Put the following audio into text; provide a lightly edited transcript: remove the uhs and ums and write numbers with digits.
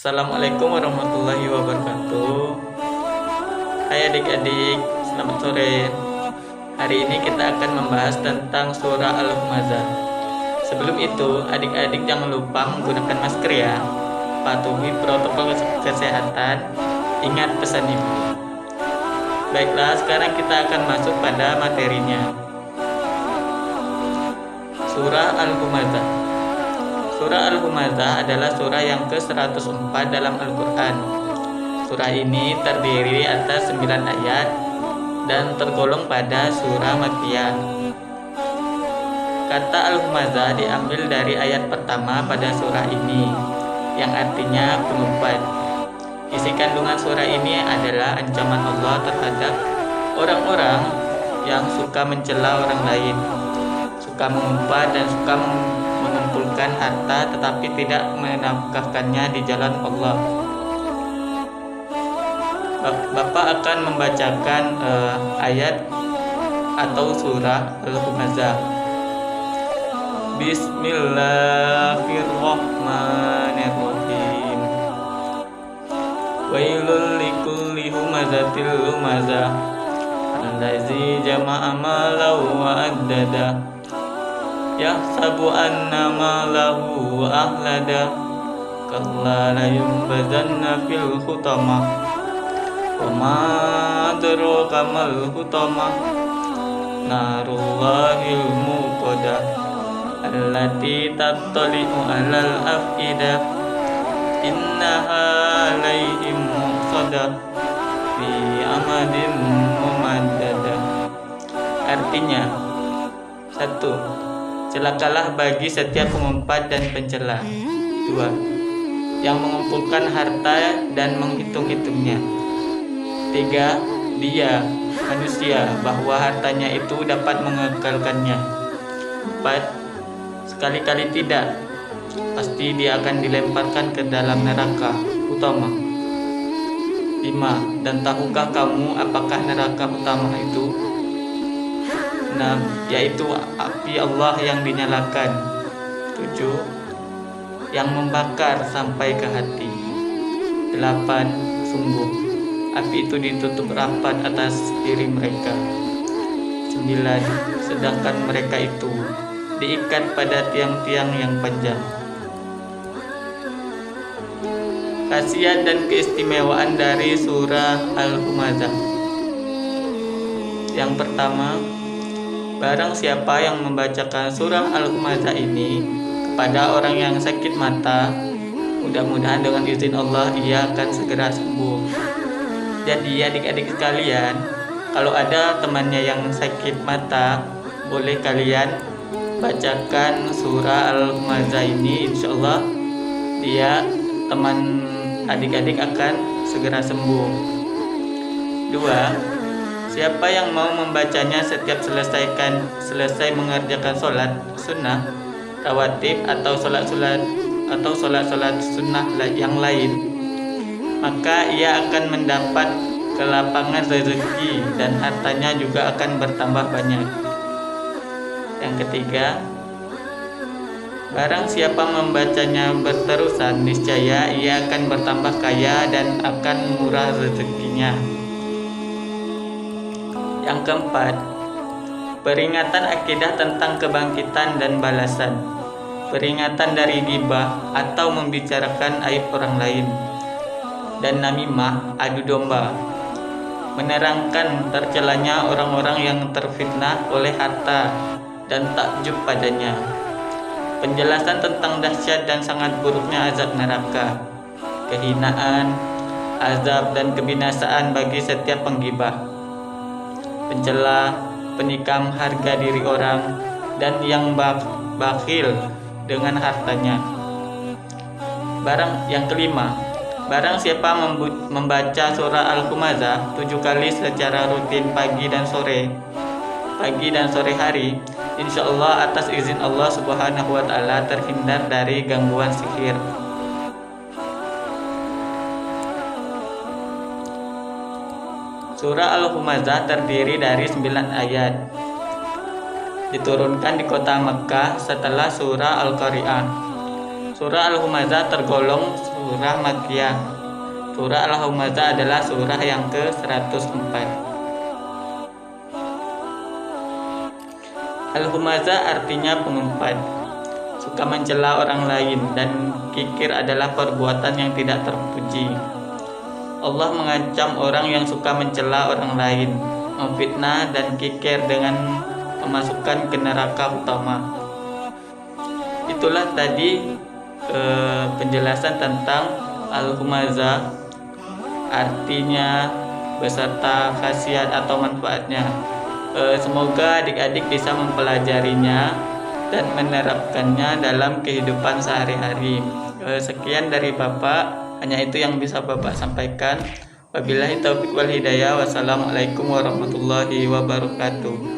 Assalamualaikum warahmatullahi wabarakatuh. Hai adik-adik, selamat sore. Hari ini kita akan membahas tentang surah Al-Humazah. Sebelum itu, adik-adik jangan lupa menggunakan masker ya. Patuhi protokol kesehatan. Ingat pesan ibu. Baiklah, sekarang kita akan masuk pada materinya. Surah Al-Humazah. Surah Al-Humazah adalah surah yang ke-104 dalam Al-Quran. Surah ini terdiri atas 9 ayat dan tergolong pada surah Makkiyah. Kata Al-Humazah diambil dari ayat pertama pada surah ini, yang artinya pengumpat. Isi kandungan surah ini adalah ancaman Allah terhadap orang-orang yang suka mencela orang lain, suka mengumpat dan suka mengumpulkan harta tetapi tidak menafkahkannya di jalan Allah. Bapak akan membacakan ayat atau surah Al-Humazah. Bismillahirrahmanirrahim. Wailul likulli humazatil lumazah allazi jama'a malahu wa addada yahsabu anna malahu ahlada kalla la yumbazanna fil hutamah wa ma adraka mal hutamah narullahil muqadah allati tattali'u alal afidah innaha alaihim muqsadah fi amadin mumaddadah. Artinya, 1. Celakalah bagi setiap pengumpat dan pencela. 2. Yang mengumpulkan harta dan menghitung-hitungnya. 3. Dia, manusia, bahwa hartanya itu dapat mengekalkannya. 4. Sekali-kali tidak, pasti dia akan dilemparkan ke dalam neraka utama. 5. Dan tahukah kamu apakah neraka utama itu? 6. Yaitu api Allah yang dinyalakan. 7. Yang membakar sampai ke hati. 8. Sungguh api itu ditutup rapat atas diri mereka. 9. Sedangkan mereka itu diikat pada tiang-tiang yang panjang. Khasiat dan keistimewaan dari surah Al-Humazah. Yang pertama, barang siapa yang membacakan surah Al-Humazah ini kepada orang yang sakit mata, mudah-mudahan dengan izin Allah ia akan segera sembuh. Jadi adik-adik sekalian, kalau ada temannya yang sakit mata, boleh kalian bacakan surah Al-Humazah ini. Insya Allah dia, teman adik-adik, akan segera sembuh. 2. Siapa yang mau membacanya setiap selesai mengerjakan sholat sunnah, rawatib atau sholat sunnah yang lain, maka ia akan mendapat kelapangan rezeki dan hartanya juga akan bertambah banyak. Yang ketiga, barang siapa membacanya berterusan, niscaya ia akan bertambah kaya dan akan murah rezekinya. Yang keempat, peringatan akidah tentang kebangkitan dan balasan, peringatan dari ghibah atau membicarakan aib orang lain, dan namimah, adu domba, menerangkan tercelanya orang-orang yang terfitnah oleh harta dan takjub padanya, penjelasan tentang dahsyat dan sangat buruknya azab neraka, kehinaan, azab dan kebinasaan bagi setiap penggibah, pencela, penikam harga diri orang, dan yang bakhil dengan hartanya. Yang kelima, barang siapa membaca surah Al-Humazah 7 kali secara rutin pagi dan sore hari, insya Allah atas izin Allah Subhanahu wa Ta'ala terhindar dari gangguan sihir. Surah Al-Humazah terdiri dari 9 ayat. Diturunkan di kota Mekkah setelah surah Al-Qari'ah. Surah Al-Humazah tergolong surah Makkiyah. Surah Al-Humazah adalah surah yang ke-104. Al-Humazah artinya pengumpat, suka mencela orang lain, dan kikir adalah perbuatan yang tidak terpuji. Allah mengancam orang yang suka mencela orang lain, memfitnah dan kikir dengan memasukkan ke neraka utama. Itulah tadi penjelasan tentang Al-Humazah, artinya beserta khasiat atau manfaatnya. Semoga adik-adik bisa mempelajarinya dan menerapkannya dalam kehidupan sehari-hari. Sekian dari Bapak, hanya itu yang bisa Bapak sampaikan. Wabillahi taufiq wal hidayah. Wassalamualaikum warahmatullahi wabarakatuh.